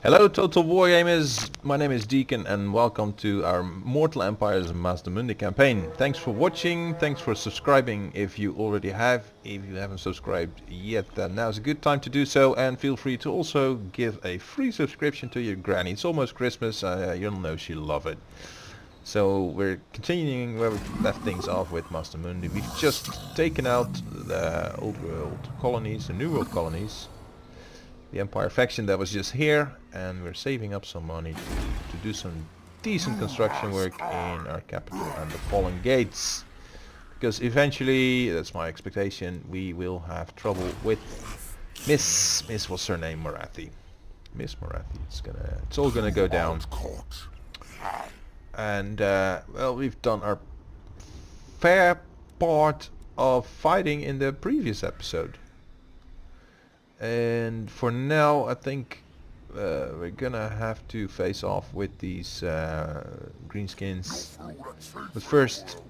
Hello Total War Gamers, my name is Deacon and welcome to our Mortal Empires Mazdamundi campaign. Thanks for watching, thanks for subscribing if you already have. If you haven't subscribed yet, then now's a good time to do so, and feel free to also give a free subscription to your granny. It's almost Christmas, you'll know she'll love it. So we're continuing where we left things off with Mazdamundi. We've just taken out the old world colonies, the new world colonies. The Empire faction that was just here, and we're saving up some money to do some decent construction work in our capital and the fallen gates, because eventually, that's my expectation, we will have trouble with Miss what's her name, Morathi. Miss Morathi. It's all gonna go down. And well, we've done our fair part of fighting in the previous episode. And for now, I think we're gonna have to face off with these greenskins. But first,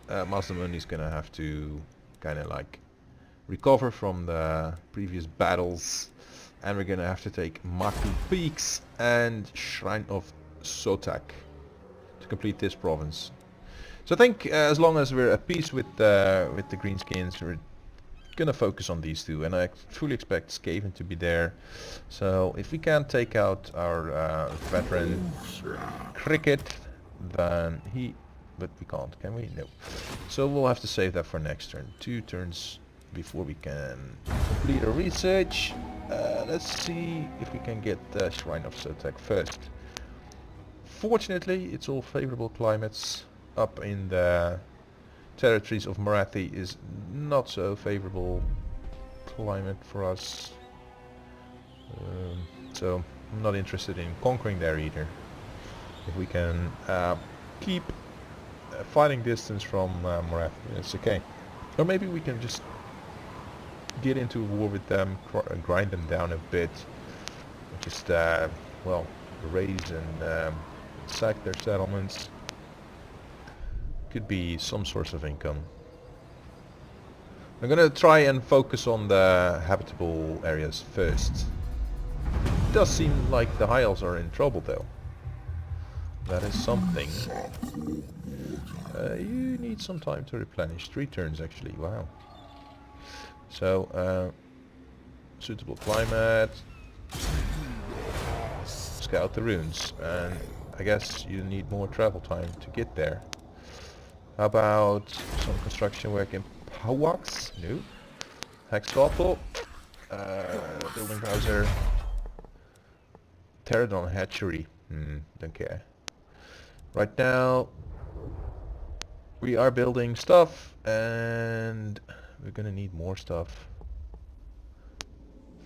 Mazdamundi's gonna have to kind of like recover from the previous battles, and we're gonna have to take Maku Peaks and Shrine of Sotak to complete this province. So I think as long as we're at peace with the greenskins, we're gonna focus on these two, and I fully expect Skaven to be there. So if we can't take out our veteran Cricket, then but we can't, can we? No. So we'll have to save that for next turn. 2 turns before we can complete our research. Let's see if we can get the Shrine of Sotak first. Fortunately, it's all favorable climates. Up in the territories of Morathi is not so favorable climate for us, so I'm not interested in conquering there either. If we can keep fighting distance from Morathi, it's okay. Or maybe we can just get into war with them, grind them down a bit, just well, raise and sack their settlements. Could be some source of income. I'm gonna try and focus on the habitable areas first. It does seem like the High Elves are in trouble though. That is something. You need some time to replenish. 3 turns actually, wow. So, suitable climate. Scout the runes, and I guess you need more travel time to get there. How about some construction work in Pawax? No. Hextopple. Building browser. Pterodon hatchery. Don't care. Right now, we are building stuff, and we're gonna need more stuff.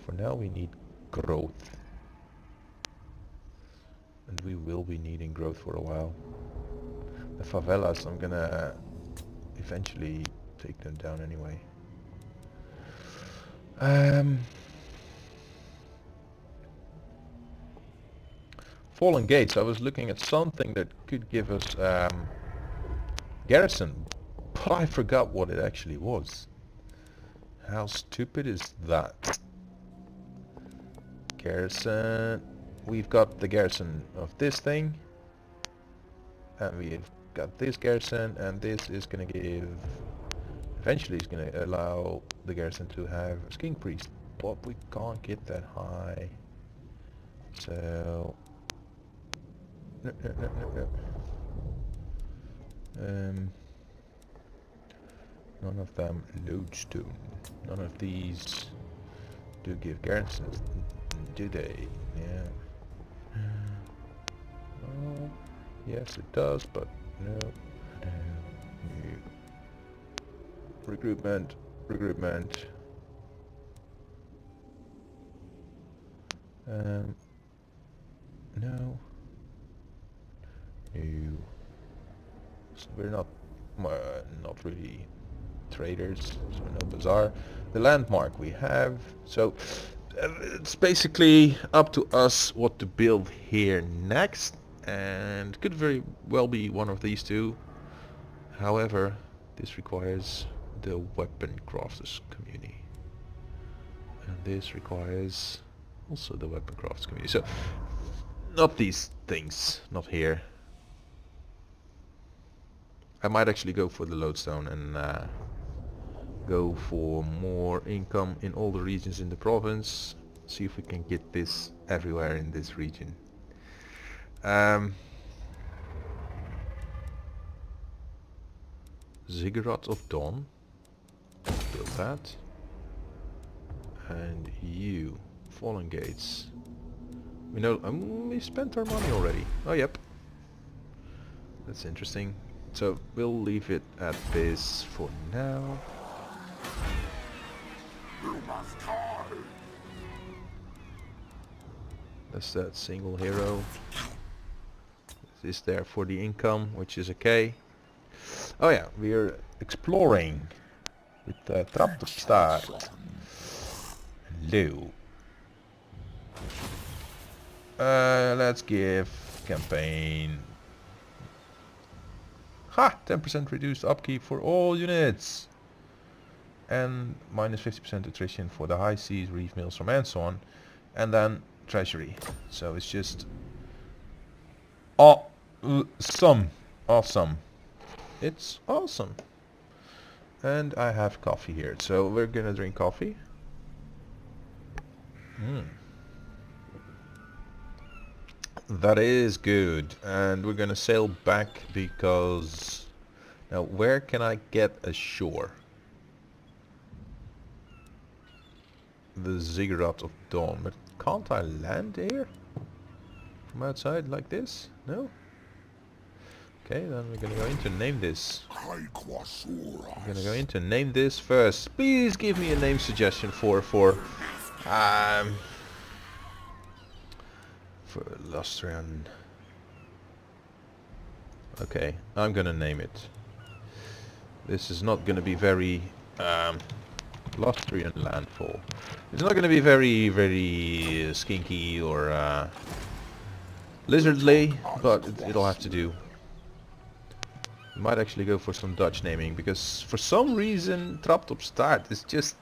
For now, we need growth. And we will be needing growth for a while. The favelas, I'm gonna eventually take them down anyway. Fallen gates, I was looking at something that could give us garrison, but I forgot what it actually was. How stupid is that? Garrison, we've got the garrison of this thing, and we've got this garrison, and this is gonna give, eventually it's gonna allow the garrison to have a king priest, but we can't get that high. So no. None of them lodestone. None of these do give garrisons, do they? Yeah. Oh, yes it does, but no. Recruitment. No. So we're not really traders, so no bazaar. The landmark we have, so it's basically up to us what to build here next, and could very well be one of these two. However, this requires the weapon crafters community, and this requires also the weapon crafts community. So Not these things, not here. I might actually go for the lodestone and go for more income in all the regions in the province. See if we can get this everywhere in this region. Ziggurat of Dawn. Build that. And you, Fallen Gates. We know we spent our money already. Oh, yep. That's interesting. So we'll leave it at this for now. That's that single hero. This is there for the income, which is okay. Oh yeah, we are exploring with Trap to start. Hello. Let's give campaign. Ha! 10% reduced upkeep for all units. And minus 50% attrition for the high seas, reef mills from and so on. And then treasury. So it's just awesome. Awesome. It's awesome. And I have coffee here. So we're gonna drink coffee. That is good. And we're gonna sail back because... Now where can I get ashore? The Ziggurat of Dawn. But can't I land here? From outside like this? No? Okay, then we're gonna go in to name this. We're gonna go in to name this first. Please give me a name suggestion for Lustrian. Okay, I'm gonna name it. This is not gonna be very Lustrian landfall. It's not gonna be very skinky or lizardly, but it'll have to do. Might actually go for some Dutch naming, because for some reason Trapped op Start is just...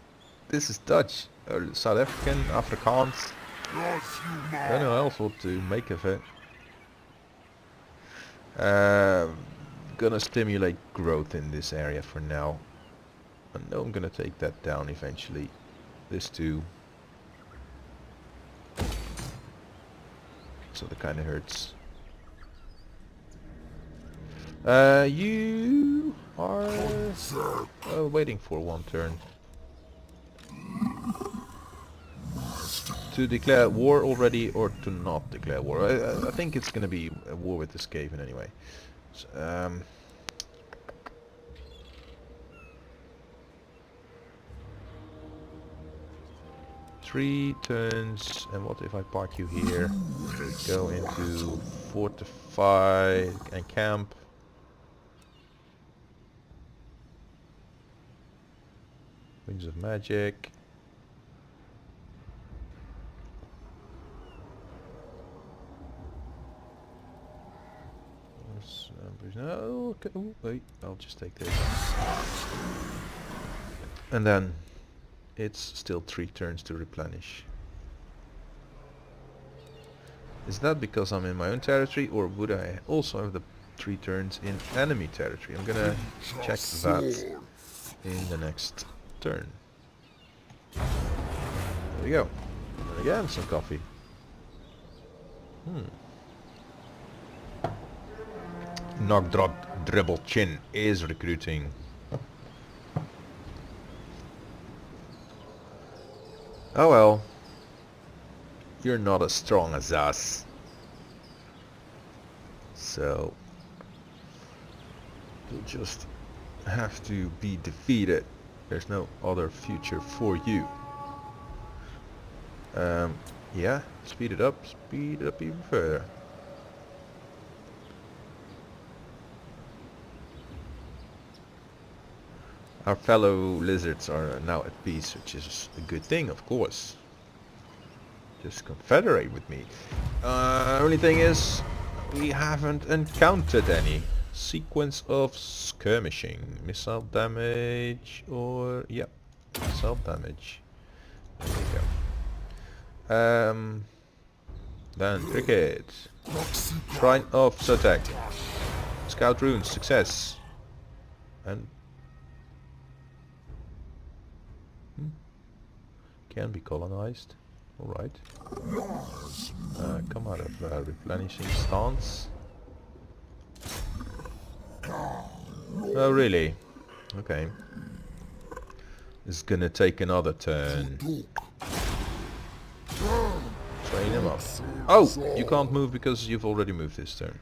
This is Dutch, or South African, Afrikaans. I don't know else what to make of it. Gonna stimulate growth in this area for now. I know I'm gonna take that down eventually. This too. So that kinda hurts. You are waiting for one turn. To declare war already or to not declare war. I think it's gonna be a war with this Skaven anyway. So, 3 turns, and what if I park you here? Go into fortify and camp. Winds of Magic. No, okay. Ooh, wait, I'll just take this. And then it's still 3 turns to replenish. Is that because I'm in my own territory, or would I also have the 3 turns in enemy territory? I'm gonna check that in the next turn. There we go. And again, some coffee. Nogdrog Dribble Chin is recruiting. Oh well. You're not as strong as us. So you'll just have to be defeated. There's no other future for you. Yeah, speed it up even further. Our fellow lizards are now at peace, which is a good thing, of course. Just confederate with me. Only thing is, we haven't encountered any sequence of skirmishing. Missile damage or... yep, missile damage. There we go. Then cricket. Shrine of Sotek. Scout runes, success. And can be colonized. Alright. Come out of replenishing stance. Oh really? Okay. This is gonna take another turn. Train him up. Oh! You can't move because you've already moved this turn.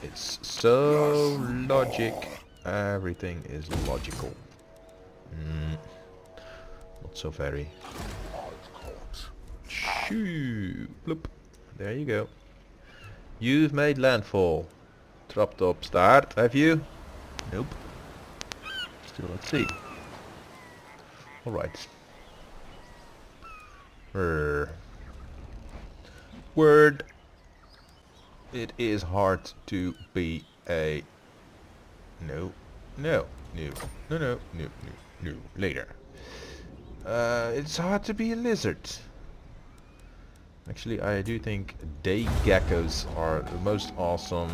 It's so logic. Everything is logical. Not so very. Shoo! Bloop. There you go. You've made landfall. Drop top start, have you? Nope. Still at sea. Alright. Word. It is hard to be a... No. Later. It's hard to be a lizard. Actually, I do think day geckos are the most awesome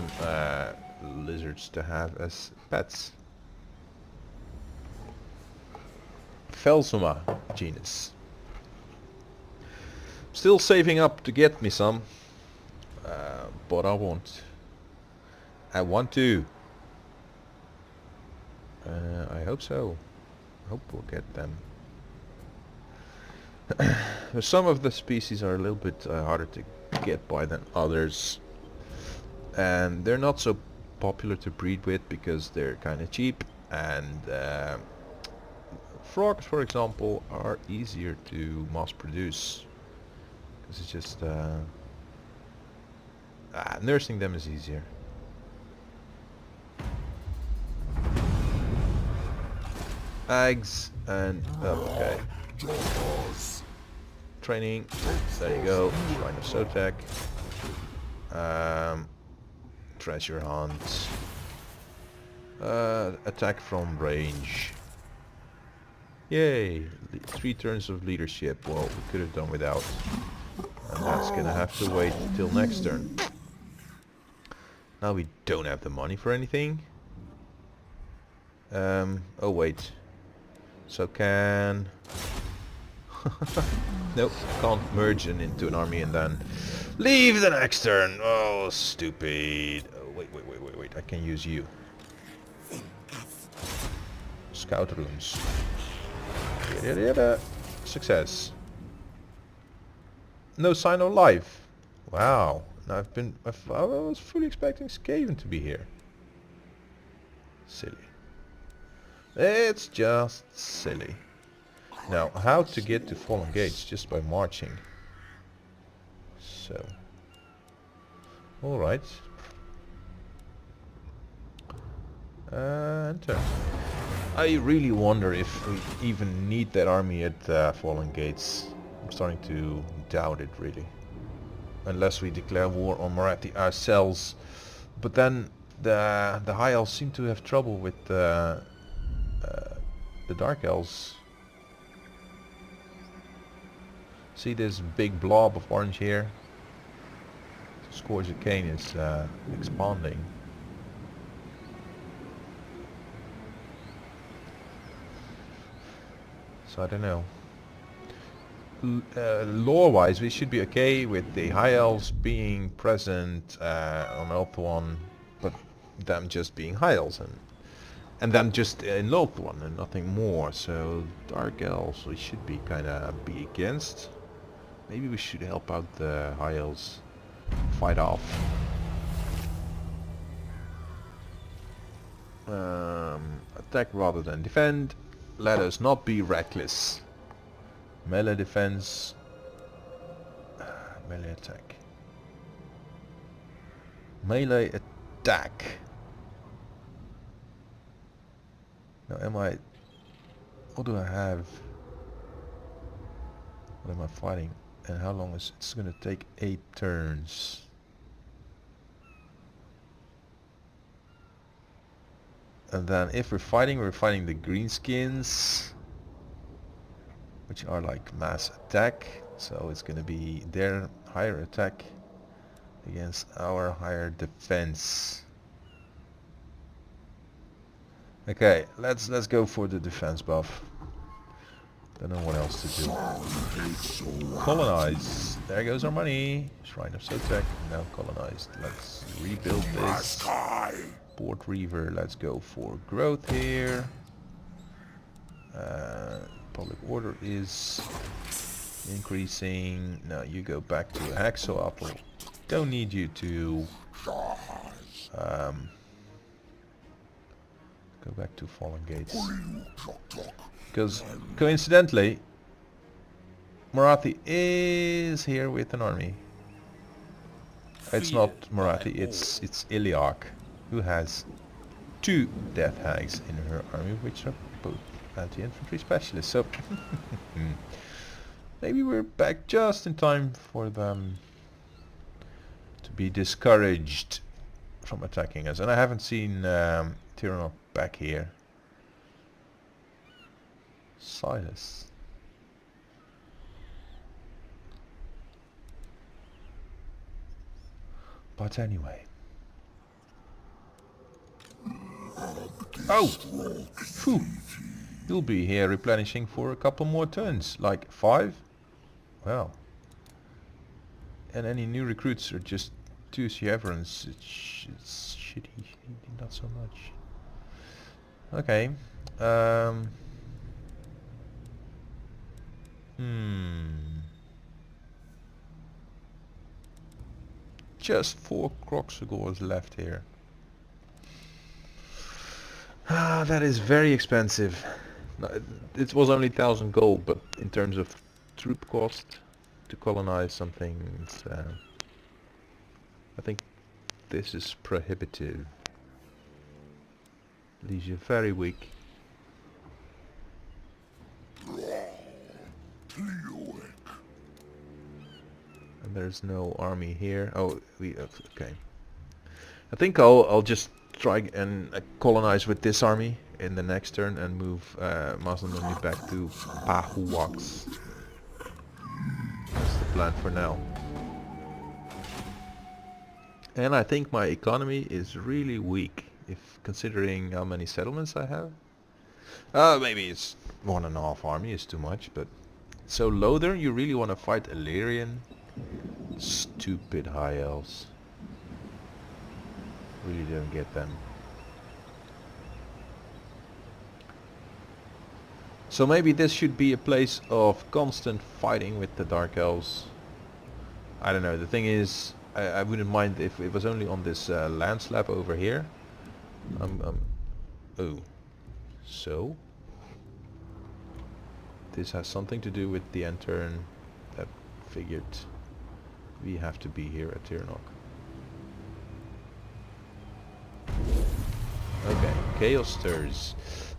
lizards to have as pets. Phelsoma genus. Still saving up to get me some, but I won't. I want to. I hope so. I hope we'll get them. Some of the species are a little bit harder to get by than others, and they're not so popular to breed with because they're kind of cheap, and frogs, for example, are easier to mass produce because it's just nursing them is easier. Eggs and okay. Training. There you go. Shrine of Sotek. Treasure hunt. Attack from range. Yay! 3 turns of leadership. Well, we could have done without. And that's gonna have to wait till next turn. Now we don't have the money for anything. Oh wait. So can... Nope, can't merge into an army and then leave the next turn. Oh, stupid. Oh, wait. I can use you. Scout runes. Success. No sign of life. Wow. Now I was fully expecting Skaven to be here. Silly. It's just silly. Now, how to get to Fallen Gates? Just by marching. So. Alright. Enter. I really wonder if we even need that army at Fallen Gates. I'm starting to doubt it, really. Unless we declare war on Marathi ourselves. But then the High Elves seem to have trouble with the Dark Elves. See this big blob of orange here? Scourge of Cain is expanding. So I don't know. Lore-wise, we should be okay with the High Elves being present on Alpha 1, but them just being High Elves, and them just in Local 1 and nothing more. So Dark Elves we should be kinda be against. Maybe we should help out the High Elves fight off. Attack rather than defend. Let us not be reckless. Melee defense. Melee attack. Melee attack. Now what do I have? What am I fighting? And how long is it's gonna take? 8 turns. And then if we're fighting the greenskins, which are like mass attack. So it's gonna be their higher attack against our higher defense. Okay, let's go for the defense buff. Don't know what else to do. Colonize. There goes our money. Shrine of Sotek. Now colonized. Let's rebuild this. Port Reaver. Let's go for growth here. Public order is increasing. Now you go back to a Hexoapple. Don't need you to go back to Fallen Gates. Because coincidentally, Marathi is here with an army. It's not Marathi, it's Iliak, who has 2 death hags in her army, which are both anti-infantry specialists. So maybe we're back just in time for them to be discouraged from attacking us. And I haven't seen Tyrannok back here. Silas. But anyway. Oh! Phew! You'll be here replenishing for a couple more turns. Like 5? Well. And any new recruits are just 2 Sieverans. It's shitty, not so much. Okay. Just 4 Croxagores left here. Ah, that is very expensive. It was only 1,000 gold, but in terms of troop cost to colonize something, it's, I think this is prohibitive. Leaves you very weak. And there's no army here. Oh, okay. I think I'll just try and colonize with this army in the next turn and move Mazdamundi back to Pahuax. That's the plan for now. And I think my economy is really weak, if considering how many settlements I have. Maybe it's 1.5 army is too much, but so Lothar, you really want to fight Illyrian? Stupid high elves. Really don't get them. So maybe this should be a place of constant fighting with the dark elves. I don't know. The thing is, I wouldn't mind if it was only on this land slab over here. Oh, so this has something to do with the end turn. That figured we have to be here at Tyrannok. Okay, chaos stirs.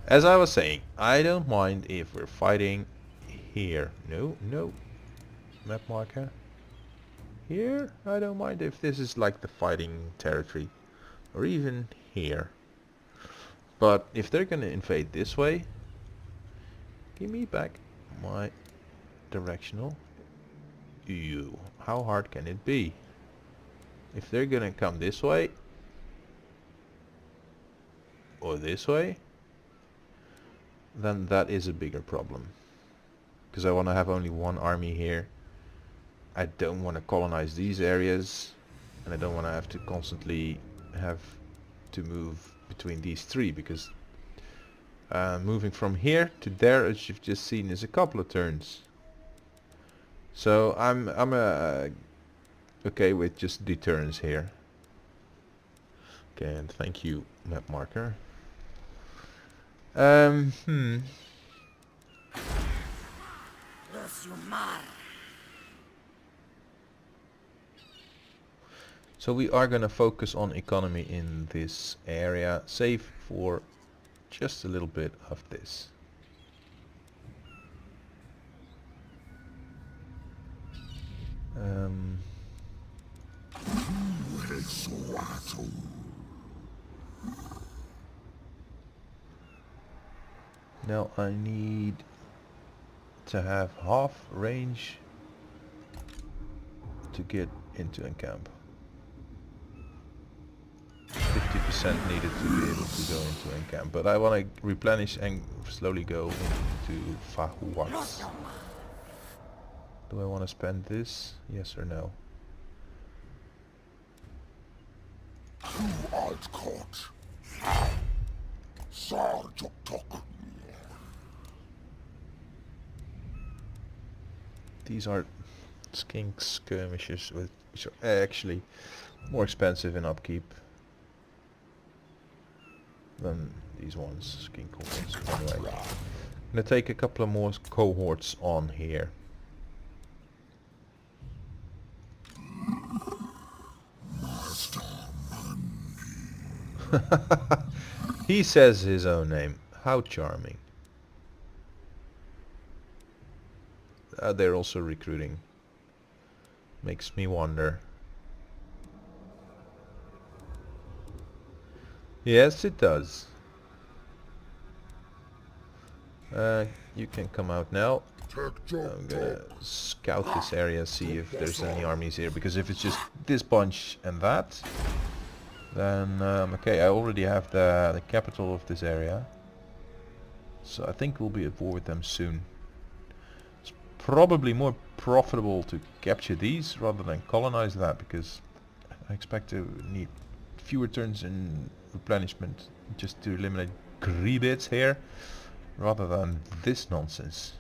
As I was saying, I don't mind if we're fighting here. No, map marker. Here, I don't mind if this is like the fighting territory, or even here. But if they're gonna invade this way, give me back my directional. Ew, how hard can it be? If they're gonna come this way, or this way, then that is a bigger problem. Because I want to have only 1 army here. I don't want to colonize these areas, and I don't want to have to constantly have to move between these 3, because moving from here to there, as you've just seen, is a couple of turns. So I'm okay with just the turns here. Okay, and thank you, map marker. So we are gonna focus on economy in this area, save for just a little bit of this. Now I need to have half range to to get into encamp. 50% needed to be able to go into encamp, but I want to replenish and slowly go into Fahuax. Do I want to spend this? Yes or no? These are skink skirmishers which are actually more expensive in upkeep than these ones, skink cohorts. Anyway, I'm gonna take a couple of more cohorts on here. He says his own name. How charming. They're also recruiting. Makes me wonder. Yes, it does. You can come out now. I'm gonna scout this area, see if there's any armies here, because if it's just this bunch and that, then okay, I already have the capital of this area, so I think we'll be at war with them soon. It's probably more profitable to capture these rather than colonize that, because I expect to need fewer turns in replenishment just to eliminate Greebits here, rather than this nonsense.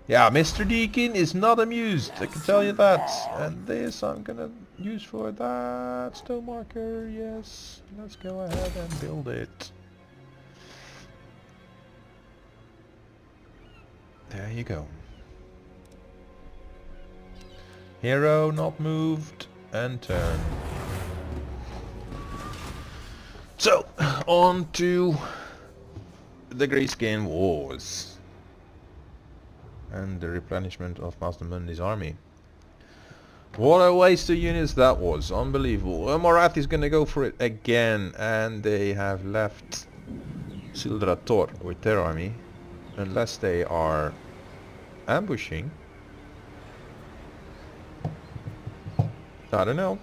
Yeah, Mr. Deacon is not amused, I can tell you that. And this I'm gonna use for that stone marker. Yes, let's go ahead and build it. There you go. Hero not moved and turn. So, on to the Greyskin Wars and the replenishment of Mazdamundi's army. What a waste of units that was, unbelievable. Morath is gonna go for it again, and they have left Sildrator with their army, unless they are ambushing. I don't know.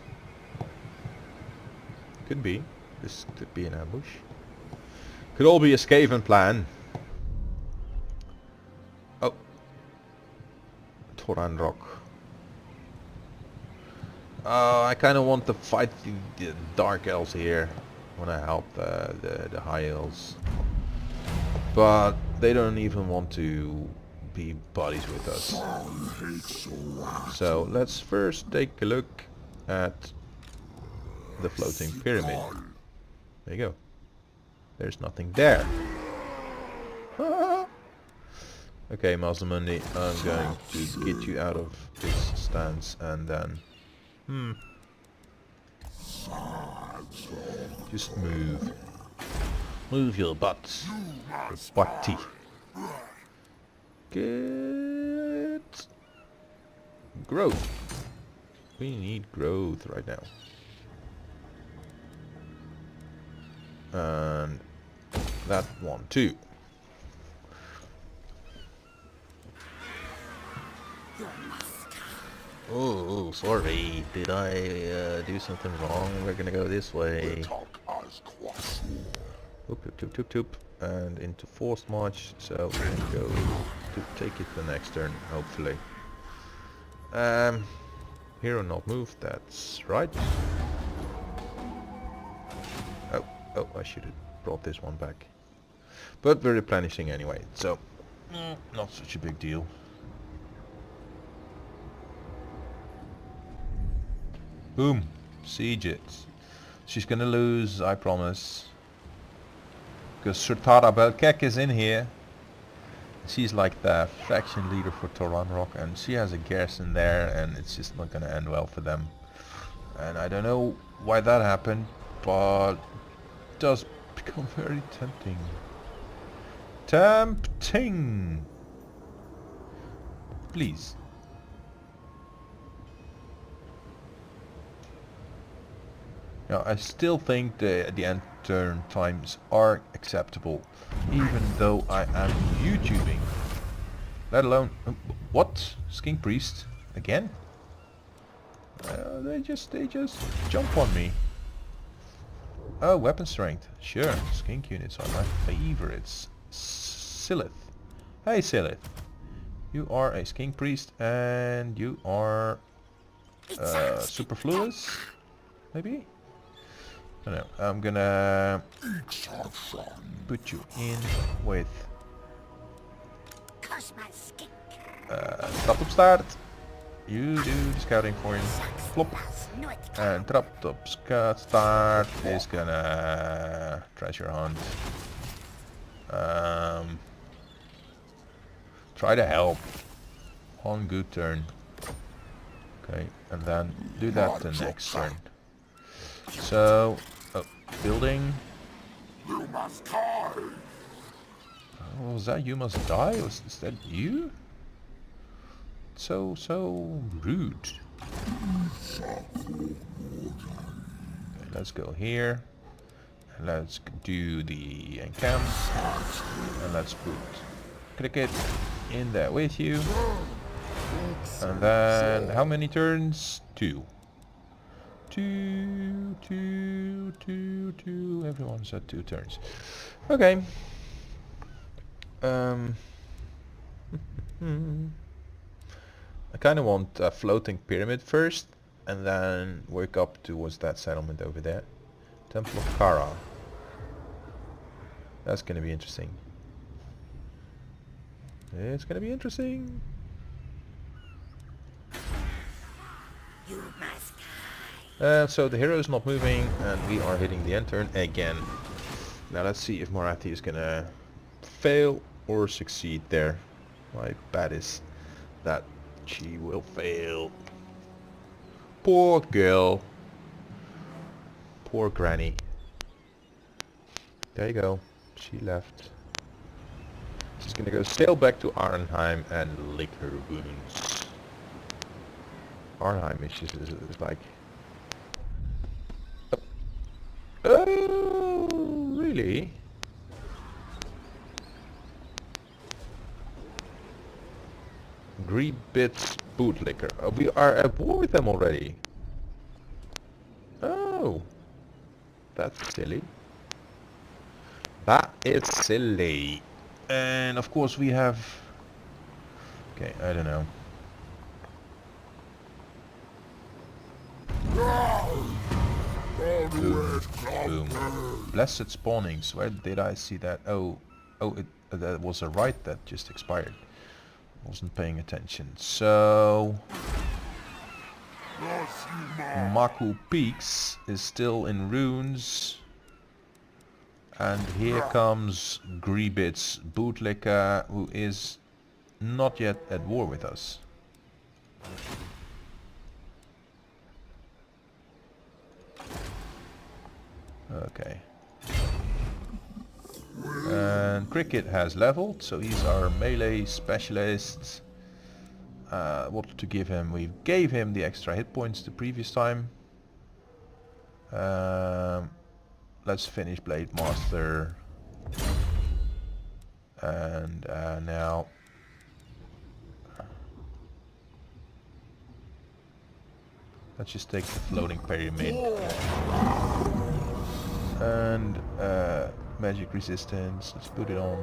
Could be. This could be an ambush. Could all be a Skaven plan. Oh. Toranrock. I kind of want to fight the Dark Elves here. I want to help the High Elves. But they don't even want to be buddies with us. So let's first take a look at the floating pyramid. There you go. There's nothing there. Okay, Mazdamundi, I'm going to get you out of this stance and then... Just move. Move your butts. Your butty. Get... growth. We need growth right now. And that one too. Oh, sorry. Did I do something wrong? We're gonna go this way. Oop, and into forced march. So we can go to take it the next turn, hopefully. Hero not moved. That's right. Oh, I should have brought this one back. But we're replenishing anyway, so not such a big deal. Boom. Siege it. She's gonna lose, I promise. Because Surtara Belkek is in here. She's like the faction leader for Toranrock, and she has a garrison there, and it's just not gonna end well for them. And I don't know why that happened, but it does become very tempting. Tempting! Please. Now, I still think the end turn times are acceptable, even though I am YouTubing. Let alone... what? Skink Priest? Again? They just jump on me. Oh, weapon strength. Sure, skink units are my favorites. Silith. Hey Silith. You are a skink priest and you are superfluous? Maybe? I don't know. I'm gonna put you in with Trap start. You do the scouting for him. Flop. And Trap start is gonna treasure hunt. Try to help. On good turn. Okay, and then do that the next turn. So, building. You must die. Oh, was that you must die? Is that you? So rude. Okay, let's go here. And let's do the encamp. And let's put Cricket in there with you. And then how many turns? 2. 2. Everyone's at 2 turns. Okay. I kind of want a floating pyramid first, and then work up towards that settlement over there. Temple of Kara. That's gonna be interesting. It's gonna be interesting. You must die. So the hero is not moving, and we are hitting the end turn again. Now let's see if Morathi is gonna fail or succeed there. My bet is that she will fail. Poor girl. Poor granny. There you go. She left. She's gonna go sail back to Arnheim and lick her wounds. Arnheim is just is like... Oh, really? Greebits bootlicker. Oh, we are at war with them already. Oh. That's silly. That is silly. And of course we have... Okay, I don't know. Boom. Boom. Blessed spawnings. Where did I see that? Oh, that was a right that just expired. Wasn't paying attention. So Maku Peaks is still in ruins. And here comes Greebits Bootlicker, who is not yet at war with us. Okay. And Cricket has leveled, so he's our melee specialist. What to give him? We gave him the extra hit points the previous time. Let's finish Blade Master. And now... Let's just take the floating pyramid. And magic resistance, let's put it on.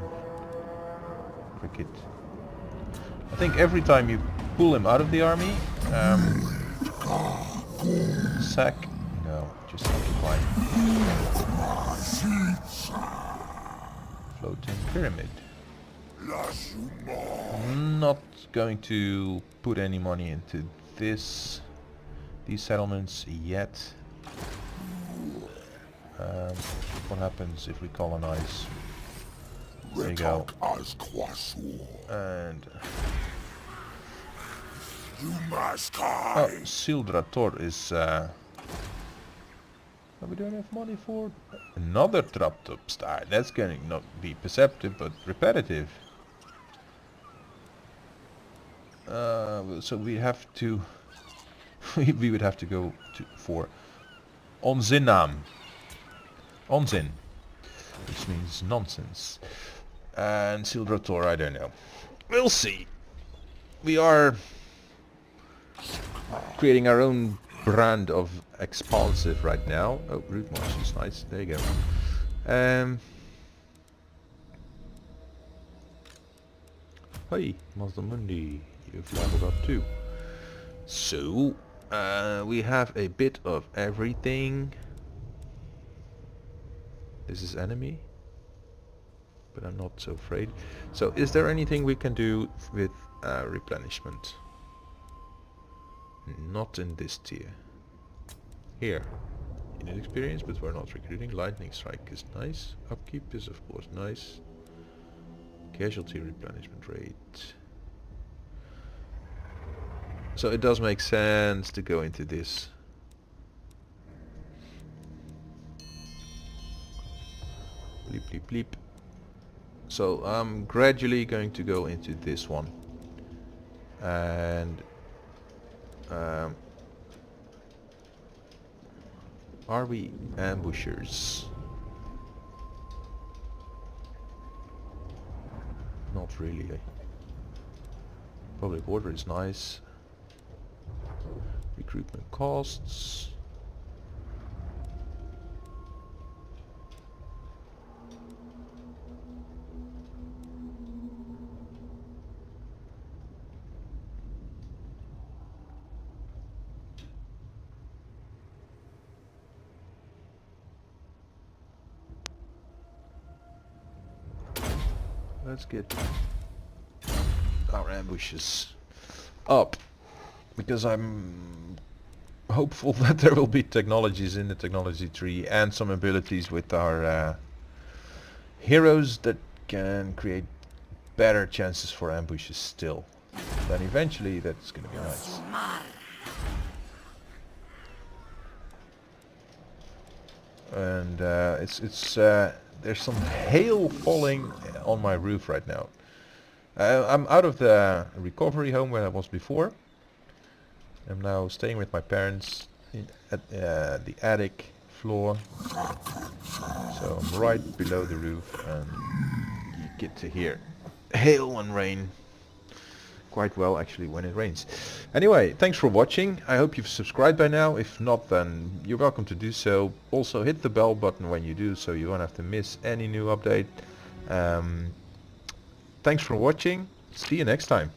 Cricket. I think every time you pull him out of the army, sack, no, just occupy. Floating pyramid. Not going to put any money into these settlements yet. What happens if we colonize? There you go. And oh, Sildrator is but we don't have money for another Traptop star. That's going to not be perceptive but repetitive. So we have to we would have to go for Onzinnam. Onzin, which means nonsense. And Sildrator, I don't know. We'll see. We are creating our own brand of expansive right now. Oh, root march is nice. There you go. Hey, Mazdamundi, you've leveled up too. So, we have a bit of everything. This is enemy, but I'm not so afraid. So, is there anything we can do with replenishment? Not in this tier. Here. You need experience, but we're not recruiting. Lightning strike is nice. Upkeep is of course nice. Casualty replenishment rate. So it does make sense to go into this. Bleep bleep bleep. So I'm gradually going to go into this one. And are we ambushers? Not really. Public order is nice. Recruitment costs. Let's get our ambushes up, because I'm hopeful that there will be technologies in the technology tree and some abilities with our heroes that can create better chances for ambushes still. Then eventually that's gonna be nice. And there's some hail falling on my roof right now. I'm out of the recovery home where I was before. I'm now staying with my parents at the attic floor. So I'm right below the roof, and you get to hear hail and rain quite well actually when it rains. Anyway, thanks for watching. I hope you've subscribed by now. If not, then you're welcome to do so. Also hit the bell button when you do, so you won't have to miss any new update. Thanks for watching. See you next time.